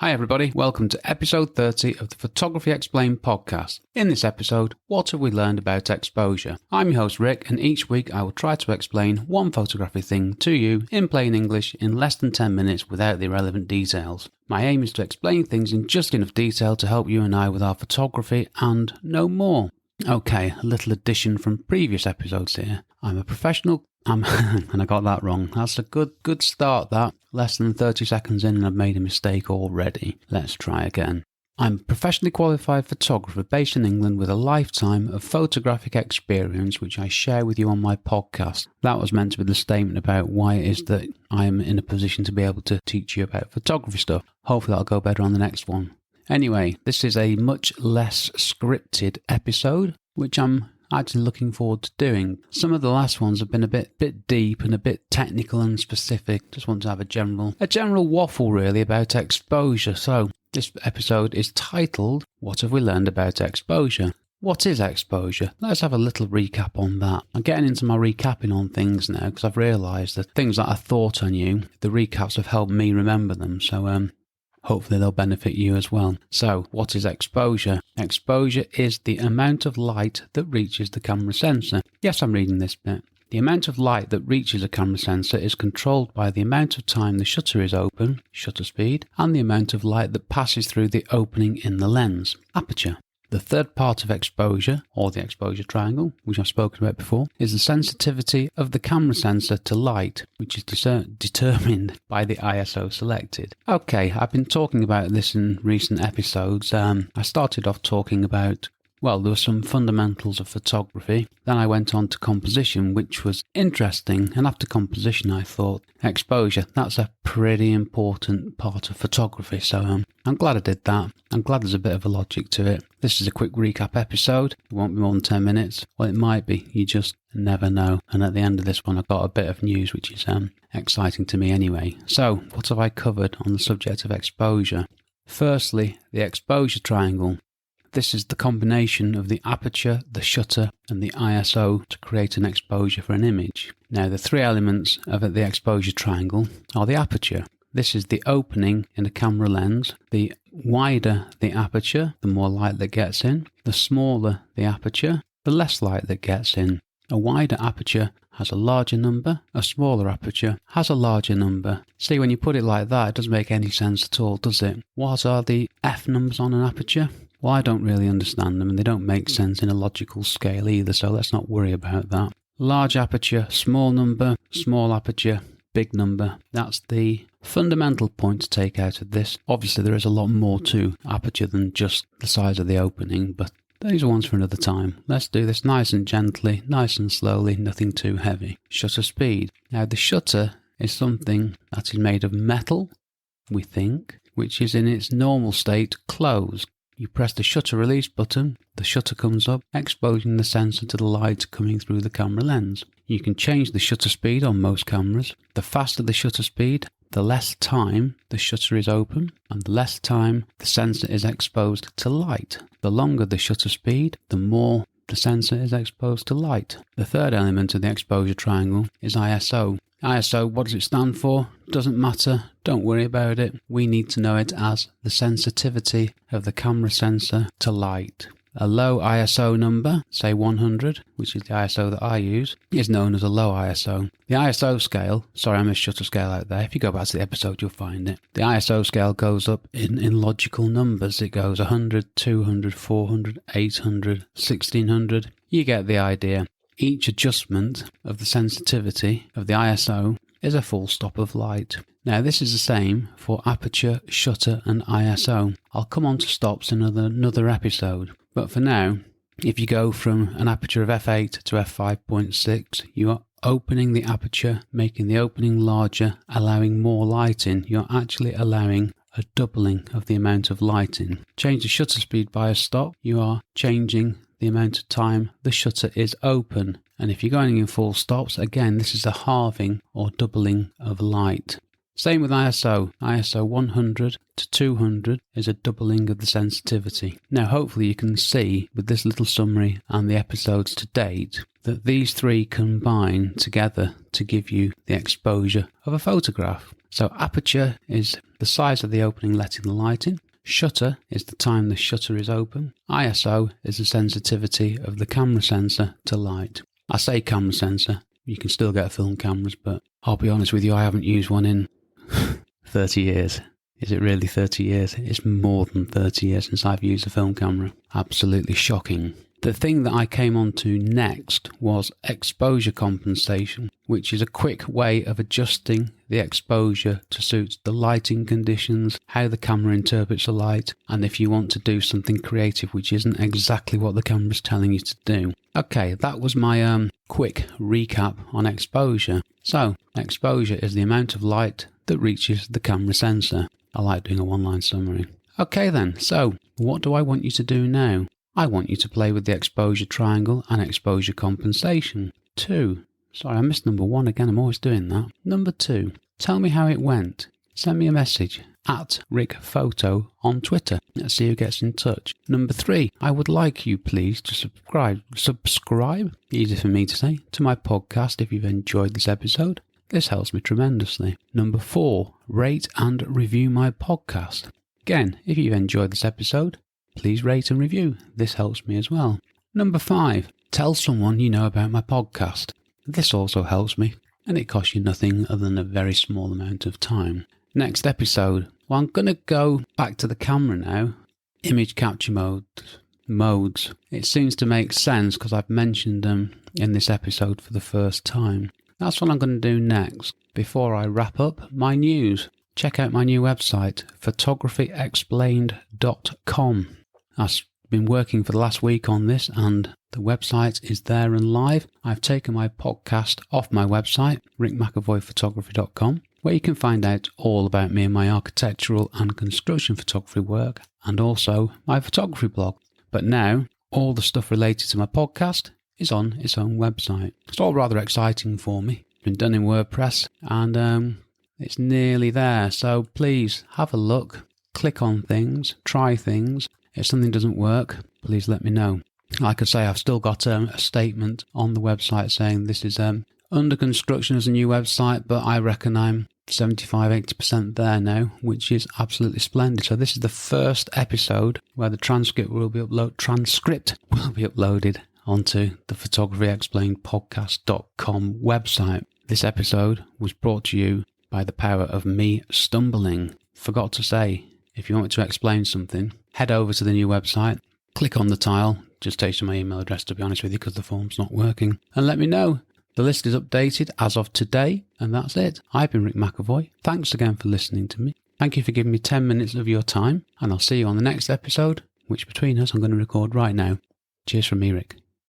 Hi everybody, welcome to episode 30 of the Photography Explained podcast. In this episode, what have we learned about exposure? I'm your host Rick, and each week I will try to explain one photography thing to you in plain English in less than 10 minutes without the irrelevant details. My aim is to explain things in just enough detail to help you and I with our photography and no more. Okay, a little addition from previous episodes here. I'm a professional... and I got that wrong. That's a good start, that. Less than 30 seconds in and I've made a mistake already. Let's try again. I'm a professionally qualified photographer based in England with a lifetime of photographic experience which I share with you on my podcast. That was meant to be the statement about why it is that I am in a position to be able to teach you about photography stuff. Hopefully that'll go better on the next one. Anyway, this is a much less scripted episode, which I'm actually looking forward to doing. Some of the last ones have been a bit deep and a bit technical and specific. Just want to have a general waffle really about exposure. So this episode is titled, What Have We Learned About Exposure? What is exposure? Let's have a little recap on that. I'm getting into my recapping on things now because I've realised that things that I thought I knew, the recaps have helped me remember them. So hopefully they'll benefit you as well. So, what is exposure? Exposure is the amount of light that reaches the camera sensor. Yes, I'm reading this bit. The amount of light that reaches a camera sensor is controlled by the amount of time the shutter is open, shutter speed, and the amount of light that passes through the opening in the lens, aperture. The third part of exposure, or the exposure triangle, which I've spoken about before, is the sensitivity of the camera sensor to light, which is determined by the ISO selected. Okay, I've been talking about this in recent episodes. I started off talking about, there were some fundamentals of photography. Then I went on to composition, which was interesting. And after composition, I thought, exposure, that's a pretty important part of photography. So I'm glad I did that. I'm glad there's a bit of a logic to it. This is a quick recap episode. It won't be more than 10 minutes. Well, it might be. You just never know. And at the end of this one, I've got a bit of news, which is exciting to me anyway. So what have I covered on the subject of exposure? Firstly, the exposure triangle. This is the combination of the aperture, the shutter, and the ISO to create an exposure for an image. Now, the three elements of the exposure triangle are the aperture. This is the opening in a camera lens. The wider the aperture, the more light that gets in. The smaller the aperture, the less light that gets in. A wider aperture has a larger number, a smaller aperture has a larger number. See, when you put it like that, it doesn't make any sense at all, does it? What are the F numbers on an aperture? Well, I don't really understand them and they don't make sense in a logical scale either, so let's not worry about that. Large aperture, small number, small aperture, big number. That's the fundamental point to take out of this. Obviously, there is a lot more to aperture than just the size of the opening, but these are ones for another time. Let's do this nice and gently, nice and slowly, nothing too heavy. Shutter speed. Now, the shutter is something that is made of metal, we think, which is in its normal state closed. You press the shutter release button, the shutter comes up, exposing the sensor to the light coming through the camera lens. You can change the shutter speed on most cameras. The faster the shutter speed, the less time the shutter is open, and the less time the sensor is exposed to light. The longer the shutter speed, the more the sensor is exposed to light. The third element of the exposure triangle is ISO. ISO, what does it stand for? Doesn't matter. Don't worry about it. We need to know it as the sensitivity of the camera sensor to light. A low ISO number, say 100, which is the ISO that I use, is known as a low ISO. The ISO scale, sorry I missed shutter scale out there, if you go back to the episode you'll find it. The ISO scale goes up in logical numbers. It goes 100, 200, 400, 800, 1600. You get the idea. Each adjustment of the sensitivity of the ISO is a full stop of light. Now this is the same for aperture, shutter and ISO. I'll come on to stops in another episode. But for now, if you go from an aperture of f8 to f5.6, you are opening the aperture, making the opening larger, allowing more light in. You're actually allowing a doubling of the amount of light in. Change the shutter speed by a stop, you are changing the amount of time the shutter is open. And if you're going in full stops, again, this is a halving or doubling of light. Same with ISO. ISO 100 to 200 is a doubling of the sensitivity. Now hopefully you can see with this little summary and the episodes to date that these three combine together to give you the exposure of a photograph. So aperture is the size of the opening letting the light in. Shutter is the time the shutter is open. ISO is the sensitivity of the camera sensor to light. I say camera sensor, you can still get film cameras, but I'll be honest with you, I haven't used one in 30 years. Is it really 30 years? It's more than 30 years since I've used a film camera. Absolutely shocking. The thing that I came on to next was exposure compensation, which is a quick way of adjusting the exposure to suit the lighting conditions, how the camera interprets the light, and if you want to do something creative which isn't exactly what the camera's telling you to do. Okay, that was my quick recap on exposure. So, exposure is the amount of light that reaches the camera sensor. I like doing a one-line summary. Okay then, so what do I want you to do now? I want you to play with the exposure triangle and exposure compensation. 2. Sorry, I missed number 1 again. I'm always doing that. Number 2. Tell me how it went. Send me a message at RickPhoto on Twitter. Let's see who gets in touch. Number 3. I would like you, please, to subscribe, easy for me to say, to my podcast if you've enjoyed this episode. This helps me tremendously. Number 4. Rate and review my podcast. Again, if you've enjoyed this episode, please rate and review. This helps me as well. Number 5. Tell someone you know about my podcast. This also helps me, and it costs you nothing other than a very small amount of time. Next episode. Well, I'm going to go back to the camera now. Image capture modes. It seems to make sense because I've mentioned them in this episode for the first time. That's what I'm going to do next. Before I wrap up, my news. Check out my new website, photographyexplained.com. I've been working for the last week on this and the website is there and live. I've taken my podcast off my website, rickmcavoyphotography.com, where you can find out all about me and my architectural and construction photography work and also my photography blog. But now, all the stuff related to my podcast is on its own website. It's all rather exciting for me. It's been done in WordPress and it's nearly there. So please have a look, click on things, try things. If something doesn't work, please let me know. Like I say, I've still got a statement on the website saying this is under construction as a new website, but I reckon I'm 75-80% there now, which is absolutely splendid. So this is the first episode where the transcript will be uploaded onto the photographyexplainedpodcast.com website. This episode was brought to you by the power of me stumbling. Forgot to say, if you want me to explain something, head over to the new website, click on the tile, just takes you to my email address to be honest with you because the form's not working, and let me know. The list is updated as of today, and that's it. I've been Rick McEvoy. Thanks again for listening to me. Thank you for giving me 10 minutes of your time, and I'll see you on the next episode, which between us I'm going to record right now. Cheers from me, Rick.